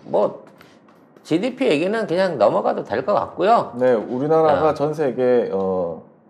뭐 GDP 얘기는 그냥 넘어가도 될 것 같고요. 네, 우리나라가 전 세계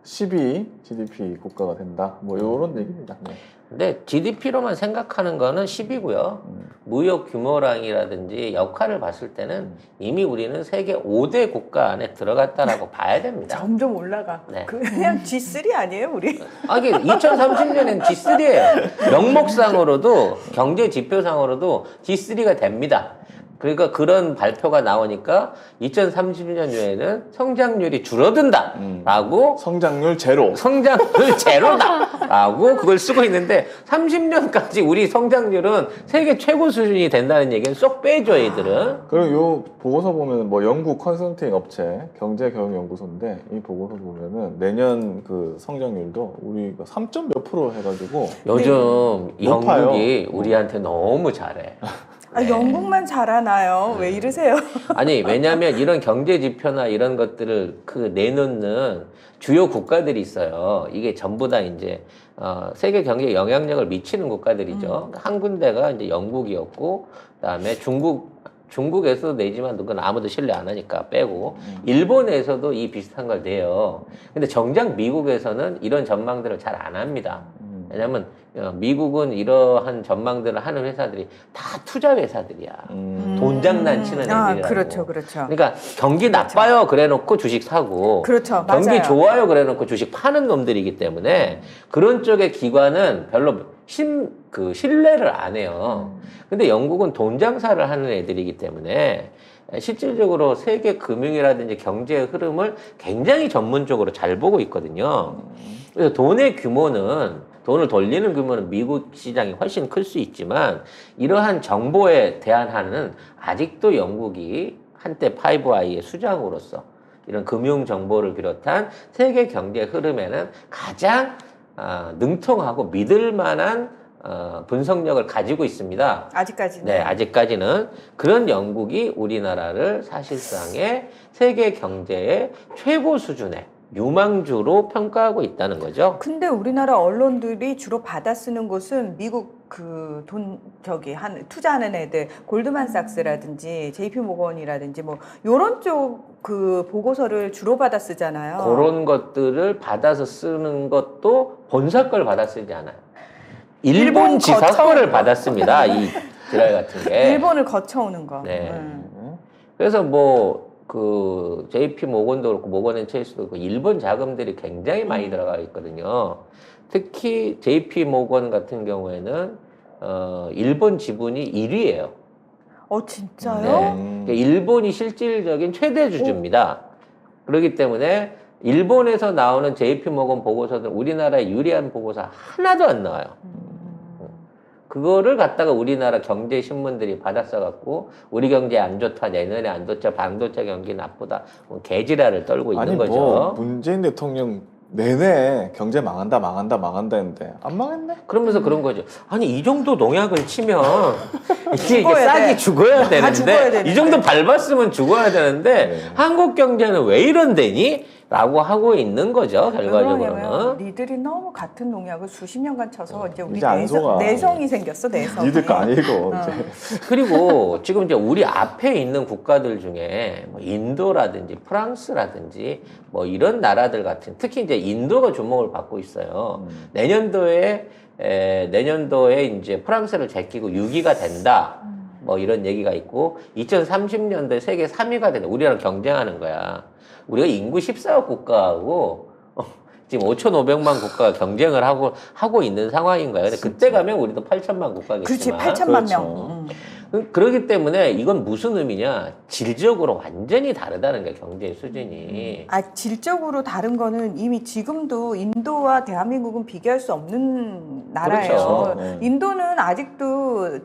12 GDP 국가가 된다. 뭐 이런 얘기입니다. 네. 근데 GDP로만 생각하는 거는 10이고요. 무역 규모랑이라든지 역할을 봤을 때는 이미 우리는 세계 5대 국가 안에 들어갔다라고 봐야 됩니다. 점점 올라가. 네. 그냥 G3 아니에요, 우리? 아, 이게 2030년엔 G3예요. 명목상으로도 경제 지표상으로도 G3가 됩니다. 그러니까 그런 발표가 나오니까 2030년에는 성장률이 줄어든다라고 성장률 제로. 성장률 제로다라고 그걸 쓰고 있는데 30년까지 우리 성장률은 세계 최고 수준이 된다는 얘기는 쏙 빼줘 얘들은. 그리고 요 보고서 보면 뭐 영국 컨설팅 업체 경제경영연구소인데 이 보고서 보면은 내년 그 성장률도 우리가 3점 몇 프로 해가지고 요즘 높아요. 영국이 우리한테 너무 잘해. 아, 영국만 잘하나요? 왜 이러세요? 아니 왜냐하면 이런 경제 지표나 이런 것들을 그 내놓는 주요 국가들이 있어요. 이게 전부 다 이제 세계 경제에 영향력을 미치는 국가들이죠. 한 군데가 이제 영국이었고, 그다음에 중국에서도 내지만 그건 아무도 신뢰 안 하니까 빼고, 일본에서도 이 비슷한 걸 내요. 근데 정작 미국에서는 이런 전망들을 잘 안 합니다. 왜냐면 미국은 이러한 전망들을 하는 회사들이 다 투자 회사들이야. 돈 장난치는 애들이라고. 그렇죠, 그렇죠. 그러니까 경기 나빠요 그래놓고 주식 사고, 그렇죠, 경기 맞아요. 좋아요 그래놓고 주식 파는 놈들이기 때문에 그런 쪽의 기관은 별로 신뢰를 안 해요. 근데 영국은 돈 장사를 하는 애들이기 때문에 실질적으로 세계 금융이라든지 경제의 흐름을 굉장히 전문적으로 잘 보고 있거든요. 그래서 돈을 돌리는 규모는 미국 시장이 훨씬 클 수 있지만, 이러한 정보에 대한 한은 아직도 영국이 한때 5I의 수장으로서 이런 금융 정보를 비롯한 세계 경제 흐름에는 가장 능통하고 믿을 만한 분석력을 가지고 있습니다. 아직까지는. 네, 아직까지는. 그런 영국이 우리나라를 사실상의 세계 경제의 최고 수준의 유망주로 평가하고 있다는 거죠. 근데 우리나라 언론들이 주로 받아 쓰는 곳은 미국 투자하는 애들, 골드만삭스라든지 JP모건이라든지 뭐 요런 쪽 그 보고서를 주로 받아 쓰잖아요. 그런 것들을 받아서 쓰는 것도 본사 걸 받아 쓰지 않아요. 일본 지사 거를 받았습니다. 이 드라이 같은 게. 일본을 거쳐오는 거. 네. 그래서 그 JP 모건도 그렇고 모건 앤 체이스도 그렇고 일본 자금들이 굉장히 많이 들어가 있거든요. 특히 JP 모건 같은 경우에는 일본 지분이 1위예요. 진짜요? 네. 그러니까 일본이 실질적인 최대 주주입니다. 그렇기 때문에 일본에서 나오는 JP 모건 보고서는 우리나라에 유리한 보고서 하나도 안 나와요. 그거를 갖다가 우리나라 경제 신문들이 받아서 갖고 우리 경제 안 좋다, 내년에 안 좋다, 반도체 경기 나쁘다, 뭐 개지랄을 떨고 있는 거죠. 뭐 문재인 대통령 내내 경제 망한다 했는데 안 망했네. 그러면서 그런 거죠. 아니 이 정도 농약을 치면 이게 죽어야 싹이 돼. 죽어야 다 죽어야 되는데, 되는데. 이 정도 밟았으면 죽어야 되는데 네. 한국 경제는 왜 이런데니? 라고 하고 있는 거죠, 결과적으로는. 그러냐면 니들이 너무 같은 농약을 수십 년간 쳐서 이제 우리 이제 안 속아. 내성이 생겼어, 내성이. 니들 거 아니고 이제. 그리고 지금 이제 우리 앞에 있는 국가들 중에 뭐 인도라든지 프랑스라든지 뭐 이런 나라들 같은, 특히 이제 인도가 주목을 받고 있어요. 내년도에 이제 프랑스를 제끼고 6위가 된다. 뭐 이런 얘기가 있고, 2030년도에 세계 3위가 된다. 우리랑 경쟁하는 거야. 우리가 인구 14억 국가하고 지금 5,500만 국가가 경쟁을 하고 있는 상황인 거예요. 근데 그때 가면 우리도 8천만 국가겠지만. 그렇지, 8천만 그렇죠. 명. 그렇기 때문에 이건 무슨 의미냐? 질적으로 완전히 다르다는 게 경제의 수준이. 질적으로 다른 거는 이미 지금도 인도와 대한민국은 비교할 수 없는 나라예요. 그렇죠. 인도는 아직도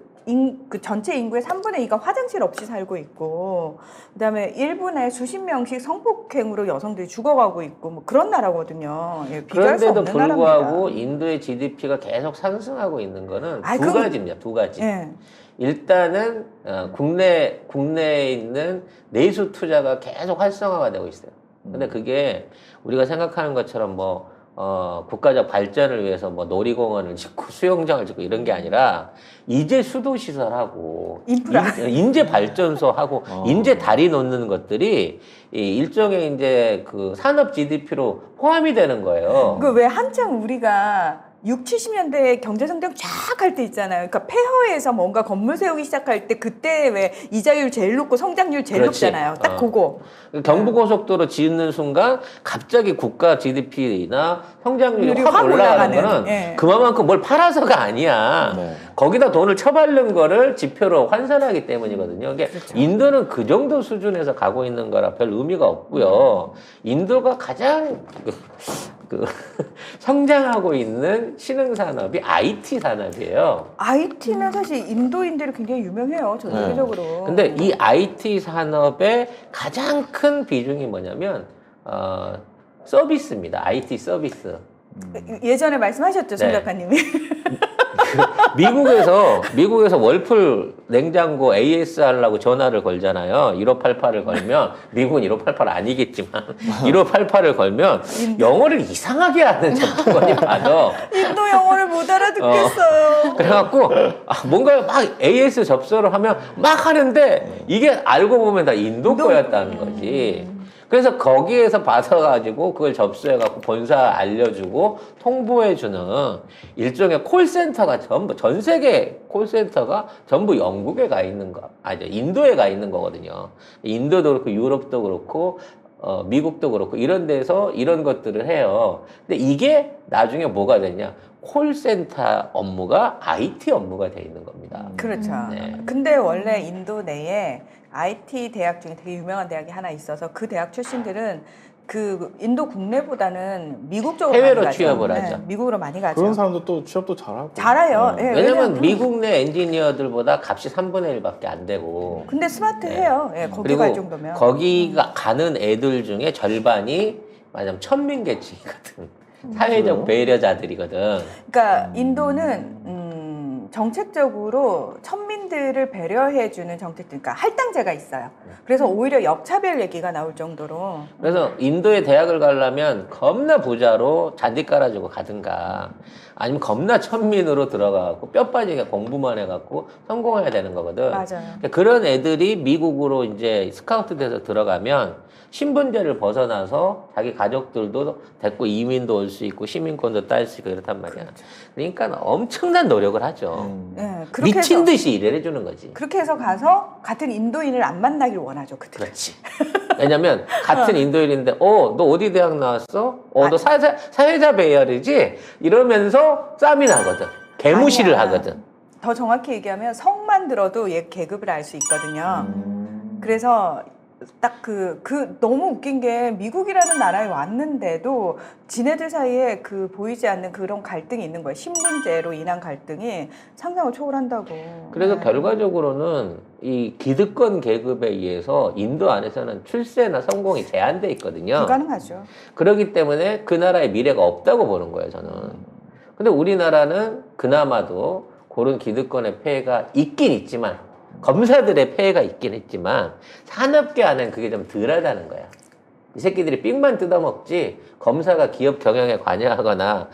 그 전체 인구의 3분의 2가 화장실 없이 살고 있고, 그다음에 1분에 수십 명씩 성폭행으로 여성들이 죽어가고 있고 뭐 그런 나라거든요. 비교할 수 그런데도 없는 불구하고 나라입니다. 인도의 GDP가 계속 상승하고 있는 거는 두 그건- 가지입니다. 두 가지. 예. 일단은 국내에 있는 내수 투자가 계속 활성화가 되고 있어요. 근데 그게 우리가 생각하는 것처럼 뭐 국가적 발전을 위해서 뭐 놀이공원을 짓고 수영장을 짓고 이런 게 아니라 이제 수도시설하고 인프라. 인재 발전소하고 인재 다리 놓는 것들이 이 일종의 이제 그 산업 GDP로 포함이 되는 거예요. 그 왜 한창 우리가 6, 70년대 경제성장 쫙 할 때 있잖아요. 그러니까 폐허에서 뭔가 건물 세우기 시작할 때 그때 왜 이자율 제일 높고 성장률 제일 그렇지. 높잖아요. 딱 그거. 경부고속도로 짓는 순간 갑자기 국가 GDP나 성장률이 확 확 올라가는 올라가는, 거는 예. 그만큼 뭘 팔아서가 아니야. 네. 거기다 돈을 쳐바른 거를 지표로 환산하기 때문이거든요. 이게 그렇죠. 인도는 그 정도 수준에서 가고 있는 거라 별 의미가 없고요. 인도가 가장 성장하고 있는 신흥 산업이 IT 산업이에요. IT는 사실 인도인들이 굉장히 유명해요. 전 네. 세계적으로. 근데 이 IT 산업의 가장 큰 비중이 뭐냐면 서비스입니다. IT 서비스. 예전에 말씀하셨죠, 송 네. 작가님이. 미국에서 월풀 냉장고 AS 하려고 전화를 걸잖아요. 1588을 걸면 미국은 1588 아니겠지만 1588을 걸면 영어를 이상하게 하는 접근이 받아. 인도 영어를 못 알아듣겠어요. 그래갖고 뭔가 막 AS 접수를 하면 막 하는데 이게 알고 보면 다 인도 거였다는 거지. 그래서 거기에서 받아가지고 그걸 접수해갖고 본사 알려주고 통보해주는 일종의 콜센터가 전부, 전 세계 콜센터가 전부 영국에 가 있는 거, 아니, 인도에 가 있는 거거든요. 인도도 그렇고 유럽도 그렇고, 미국도 그렇고 이런 데서 이런 것들을 해요. 근데 이게 나중에 뭐가 되냐? 콜센터 업무가 IT 업무가 돼 있는 겁니다. 그렇죠. 네. 근데 원래 인도 내에 IT 대학 중에 되게 유명한 대학이 하나 있어서 그 대학 출신들은 그 인도 국내보다는 미국 쪽으로 해외로 많이 가죠. 취업을 하죠. 미국으로 많이 가죠. 그런 사람도 또 취업도 잘하고. 잘해요. 네. 예, 왜냐면 미국 내 엔지니어들보다 값이 3분의 1밖에 안 되고 근데 스마트해요. 예, 거기 그리고 갈 정도면. 거기가 가는 애들 중에 절반이 말하자면 천민계층이거든. 사회적 배려자들이거든. 그러니까 인도는 정책적으로 천민들을 배려해주는 정책들, 그러니까 할당제가 있어요. 그래서 오히려 역차별 얘기가 나올 정도로. 그래서 인도에 대학을 가려면 겁나 부자로 잔디 깔아주고 가든가 아니면 겁나 천민으로 들어가고 뼈 빠지게 공부만 해갖고 성공해야 되는 거거든. 맞아요. 그런 애들이 미국으로 이제 스카우트 돼서 들어가면 신분제를 벗어나서 자기 가족들도 데리고 이민도 올 수 있고 시민권도 딸 수 있고 그렇단 말이야. 그러니까 엄청난 노력을 하죠. 예, 그렇게 미친 해서, 듯이 일을 해주는 거지. 그렇게 해서 가서 같은 인도인을 안 만나길 원하죠. 그들. 그렇지. 왜냐면 같은 인도인인데, 너 어디 대학 나왔어? 너 사회자 배열이지? 이러면서 싸움이 나거든. 개무시를 아니야. 하거든. 더 정확히 얘기하면 성만 들어도 얘 계급을 알 수 있거든요. 그래서 딱 너무 웃긴 게 미국이라는 나라에 왔는데도 지네들 사이에 보이지 않는 그런 갈등이 있는 거예요. 신분제로 인한 갈등이 상상을 초월한다고. 그래서 네. 결과적으로는 이 기득권 계급에 의해서 인도 안에서는 출세나 성공이 제한돼 있거든요. 불가능하죠. 그렇기 때문에 그 나라의 미래가 없다고 보는 거예요, 저는. 근데 우리나라는 그나마도 그런 기득권의 폐해가 있긴 있지만 검사들의 폐해가 있긴 했지만 산업계 안에는 그게 좀 덜하다는 거야. 이 새끼들이 삑만 뜯어먹지 검사가 기업 경영에 관여하거나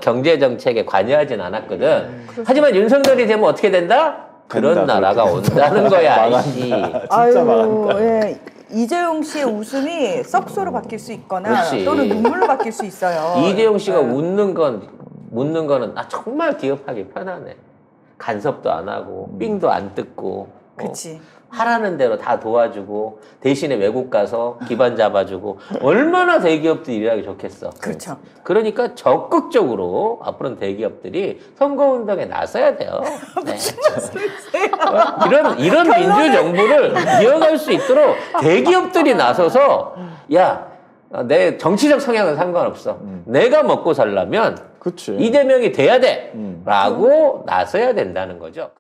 경제 정책에 관여하진 않았거든. 하지만 윤석열이 되면 어떻게 된다? 그런 된다, 나라가 그렇게 온다는 거야, 이씨. 진짜 망한다. 예. 이재용 씨의 웃음이 썩소로 바뀔 수 있거나 그렇지. 또는 눈물로 바뀔 수 있어요. 이재용 씨가 네. 웃는 거는 나 정말 기업하기 편하네. 간섭도 안 하고 삥도 안 뜯고 그치. 하라는 대로 다 도와주고 대신에 외국 가서 기반 잡아주고 얼마나 대기업들이 일하기 좋겠어. 그렇죠. 그러니까 적극적으로 앞으로는 대기업들이 선거운동에 나서야 돼요. 네. 이런 민주정부를 이어갈 수 있도록 대기업들이 나서서 야, 내 정치적 성향은 상관없어. 내가 먹고 살려면 그치. 이재명이 돼야 돼. 음. 라고 나서야 된다는 거죠.